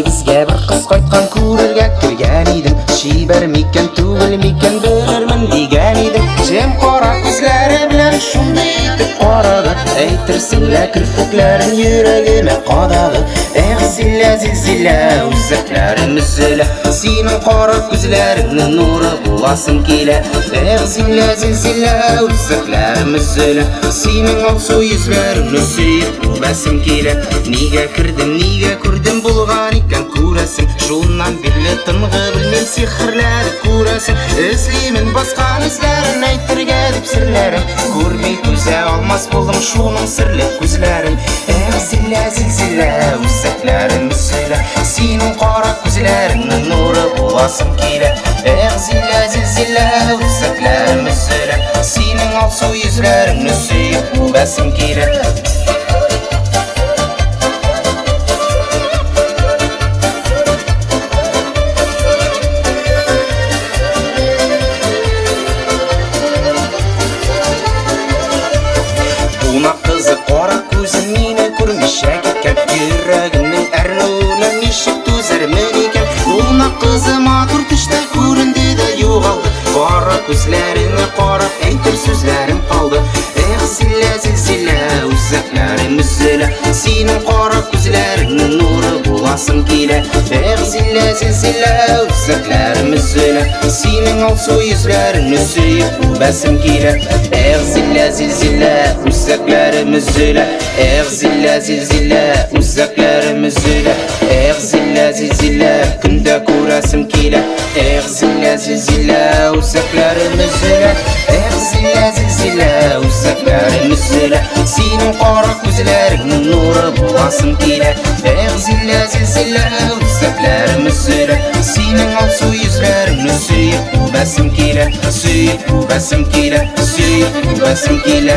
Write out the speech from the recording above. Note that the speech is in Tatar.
Bizga bir qiz qaytgan ko'rga kirgan edim. Shiybar mikan tug'il mikan bilirman degan edim. Jim qora ko'zlari bilan shunday etib qaradi. Aytirsinlar kirpiklaring yuragimga qadag'i. Zilla zilzilla uzaklarim zilla. Sening qora ko'zlaringning nuri bulasım kela. Zilla zilzilla uzaklarim zilla. Sening olsa yuzlaringni suyib basim kela. Nega kirdim bulg'an ekan ko'rasim. Shundan belli ting'i bilmem sehrlar ko'rasim. Eslimin bosqan izlarini aytirga deb sirlarim. Ko'rmay ko'za olmas bo'ldim shuning sirli ko'zlarim. Zilla zilzilla uzaklarim zilla. Sening qora ko'zlaringning nuri bulasım kela. Zilla zilzilla uzaklarim zilla. Sening olsa yuzlaringni suyib basim kela. Buna kızı qora ko'zin meni ko'rmishak ekan. Yuragimning arnuni nishib to'zarman ekan. Buna kızı matur tushda ko'rindi-da yo'g'oldi. Qora ko'zlarini qarab aytib so'zlarim qoldi. Zilla zilzilla uzaklarim zilla. Sening qora ko'zlaringning nuri bulasım kela. Zilla zilzilla uzaklarim zilla. Sening olsa yuzlaringni suyib basim kela. Zilla zilzilla uzaklarim zilla. Zilla zilzilla uzaklarim zilla. Zilla zilzilla kunda ko'rasim kela. Zilla zilzilla uzaklarim zilla. Zilla zilzilla uzaklarim zilla. Sening qora ko'zlaringning nuri bulasım kela. Zilla zilzilla uzaklarim zilla. Sening olsa yuzlaringni suyib basim kela. Suyib basim kela. Suyib basim kela.